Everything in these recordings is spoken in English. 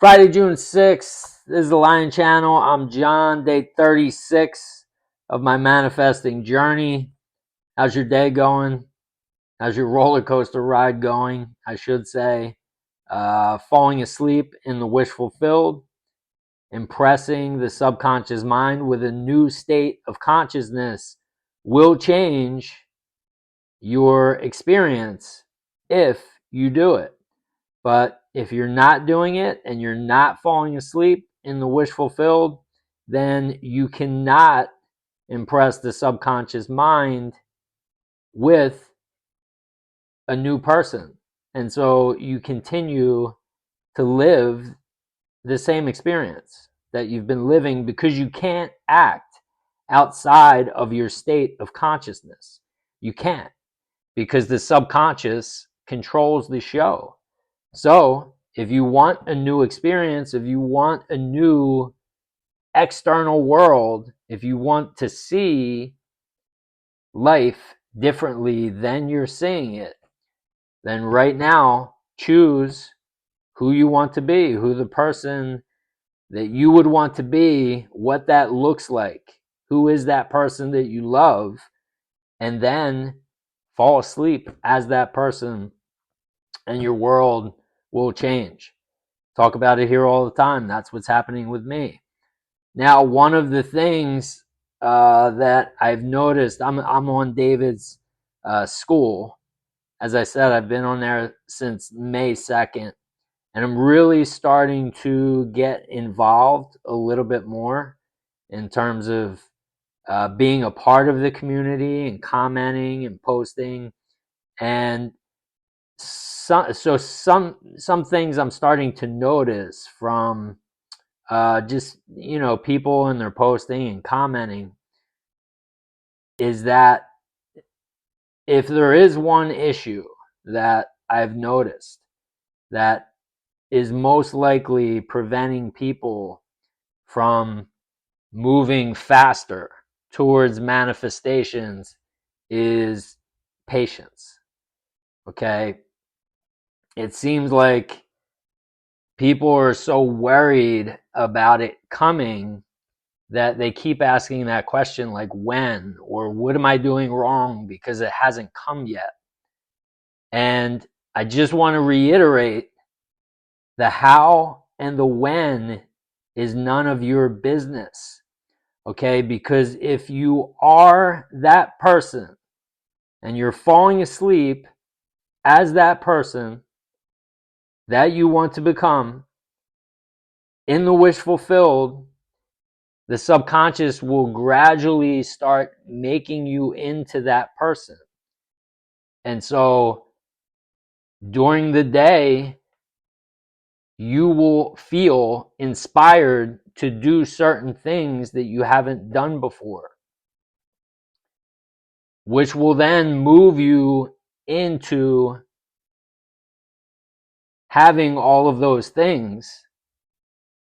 Friday, June 6th. This is the Lion Channel. I'm John, day 36 of my manifesting journey. How's your day going? How's your roller coaster ride going? I should say. Falling asleep in the wish fulfilled, impressing the subconscious mind with a new state of consciousness will change your experience if you do it. But if you're not doing it and you're not falling asleep in the wish fulfilled, then you cannot impress the subconscious mind with a new person. And so you continue to live the same experience that you've been living because you can't act outside of your state of consciousness. You can't, because the subconscious controls the show. So if you want a new experience, if you want a new external world, if you want to see life differently than you're seeing it, then right now choose who you want to be, who the person that you would want to be, what that looks like, who is that person that you love, and then fall asleep as that person, and your world will change. Talk about it here all the time. That's what's happening with me. Now, one of the things that I've noticed, I'm on David's school. As I said, I've been on there since May 2nd, and I'm really starting to get involved a little bit more in terms of being a part of the community and commenting and posting. And some things I'm starting to notice from just people and their posting and commenting is that if there is one issue that I've noticed that is most likely preventing people from moving faster towards manifestations is patience. Okay, it seems like people are so worried about it coming that they keep asking that question, like when, or what am I doing wrong because it hasn't come yet. And I just want to reiterate, the how and the when is none of your business. Okay, because if you are that person and you're falling asleep as that person that you want to become in the wish fulfilled, the subconscious will gradually start making you into that person. And so during the day, you will feel inspired to do certain things that you haven't done before, which will then move you into having all of those things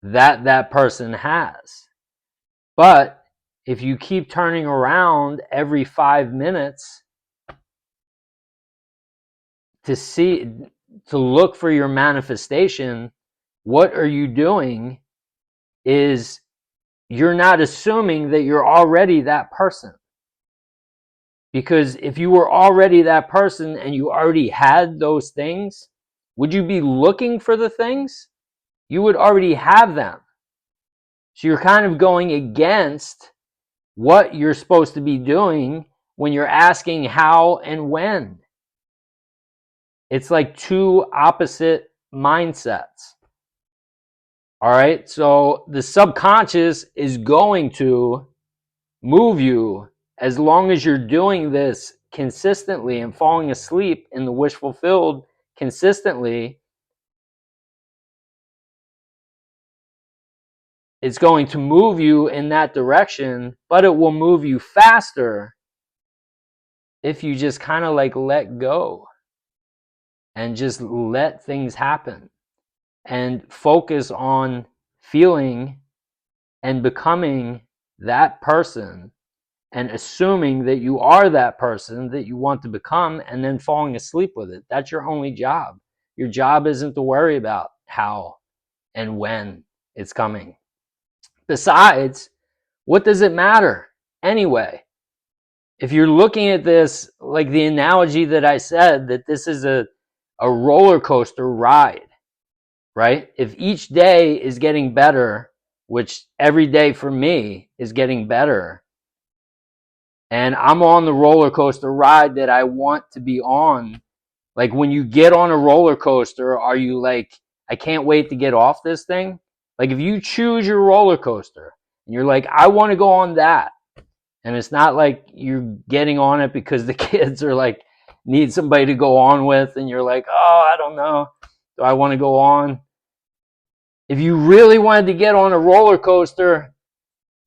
that that person has. But if you keep turning around every 5 minutes to look for your manifestation, what are you doing is you're not assuming that you're already that person. Because if you were already that person and you already had those things, would you be looking for the things? You would already have them. So you're kind of going against what you're supposed to be doing when you're asking how and when. It's like two opposite mindsets. All right, so the subconscious is going to move you as long as you're doing this consistently and falling asleep in the wish fulfilled consistently. It's going to move you in that direction, but it will move you faster if you just kind of like let go and just let things happen and focus on feeling and becoming that person and assuming that you are that person that you want to become and then falling asleep with it. That's your only job. Your job isn't to worry about how and when it's coming. Besides, what does it matter anyway? If you're looking at this like the analogy that I said, that this is a roller coaster ride, right? If each day is getting better, which every day for me is getting better, and I'm on the roller coaster ride that I want to be on, like when you get on a roller coaster, are you like, I can't wait to get off this thing? Like if you choose your roller coaster and you're like, I want to go on that, and it's not like you're getting on it because the kids are like, need somebody to go on with, and you're like, oh, I don't know, do I want to go on? If you really wanted to get on a roller coaster,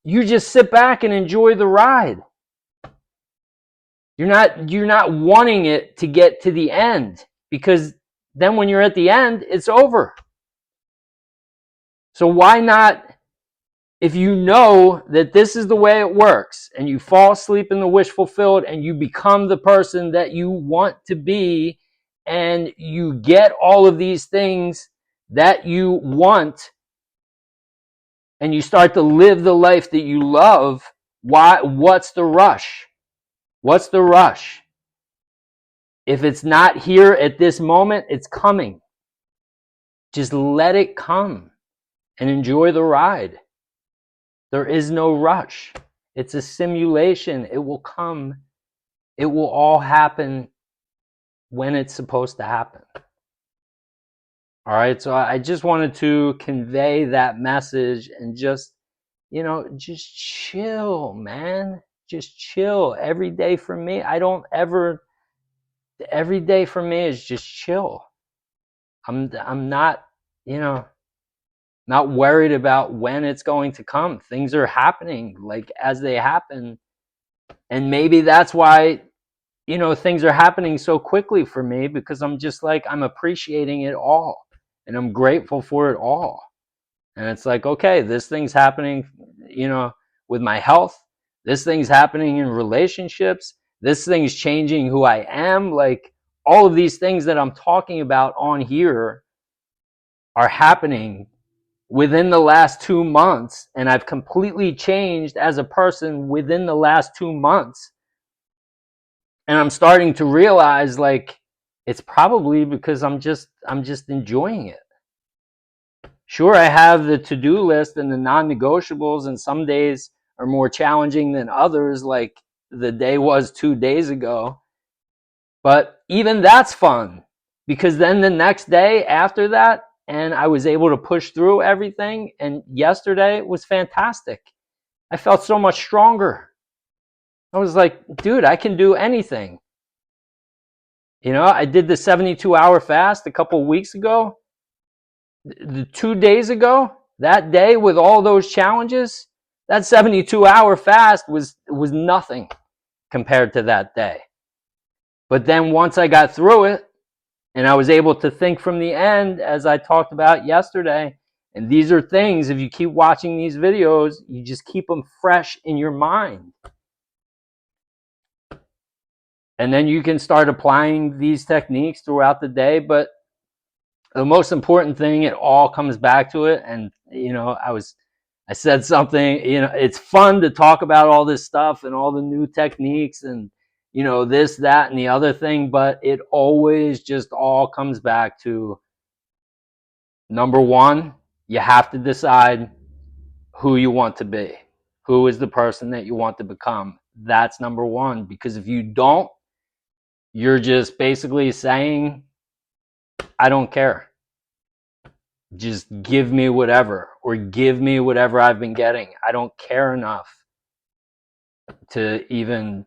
you just sit back and enjoy the ride. You're not wanting it to get to the end, because then when you're at the end, it's over. So why not, if you know that this is the way it works and you fall asleep in the wish fulfilled and you become the person that you want to be and you get all of these things that you want and you start to live the life that you love, what's the rush? What's the rush? If it's not here at this moment, it's coming. Just let it come and enjoy the ride. There is no rush. It's a simulation. It will come. It will all happen when it's supposed to happen. All right, so I just wanted to convey that message and just, just chill, man. Just chill. Every day for me, every day for me is just chill. I'm not, not worried about when it's going to come. Things are happening like as they happen. And maybe that's why, things are happening so quickly for me, because I'm just like, I'm appreciating it all and I'm grateful for it all. And it's like, okay, this thing's happening, with my health. This thing's happening in relationships. This thing's changing who I am. Like all of these things that I'm talking about on here are happening within the last 2 months. And I've completely changed as a person within the last 2 months. And I'm starting to realize, like, it's probably because I'm just enjoying it. Sure, I have the to-do list and the non-negotiables, and some days are more challenging than others, like the day was 2 days ago. But even that's fun, because then the next day after that, and I was able to push through everything, and yesterday was fantastic. I felt so much stronger. I was like, dude, I can do anything. I did the 72-hour fast a couple of weeks ago. The 2 days ago, that day with all those challenges, that 72-hour fast was nothing compared to that day. But then once I got through it, and I was able to think from the end, as I talked about yesterday, and these are things, if you keep watching these videos, you just keep them fresh in your mind. And then you can start applying these techniques throughout the day. But the most important thing, it all comes back to it. And, I said something, it's fun to talk about all this stuff and all the new techniques and, this, that, and the other thing. But it always just all comes back to, number one, you have to decide who you want to be. Who is the person that you want to become? That's number one. Because if you don't, you're just basically saying, I don't care. Just give me whatever, or give me whatever I've been getting. I don't care enough to even,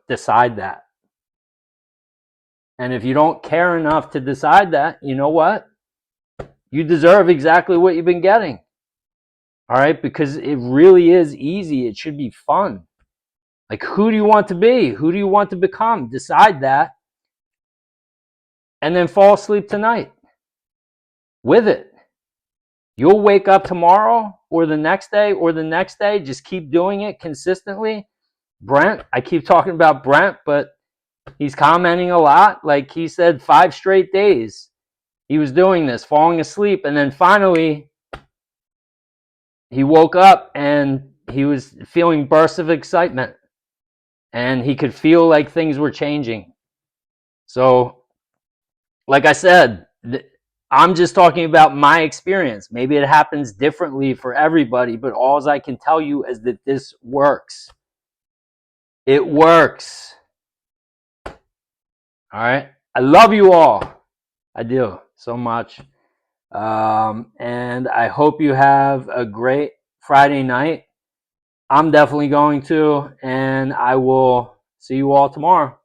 decide that. And if you don't care enough to decide that, you know what? You deserve exactly what you've been getting. All right? Because it really is easy. It should be fun. Like, who do you want to be? Who do you want to become? Decide that. And then fall asleep tonight with it. You'll wake up tomorrow or the next day. Just keep doing it consistently. Brent, I keep talking about Brent, but he's commenting a lot. Like he said, 5 straight days. He was doing this, falling asleep, and then finally he woke up and he was feeling bursts of excitement, and he could feel like things were changing. So, like I said, I'm just talking about my experience. Maybe it happens differently for everybody, but all I can tell you is that this works. It works. All right. I love you all. I do so much. And I hope you have a great Friday night. I'm definitely going to, and I will see you all tomorrow.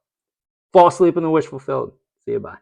Fall asleep and the wish fulfilled. See you. Bye.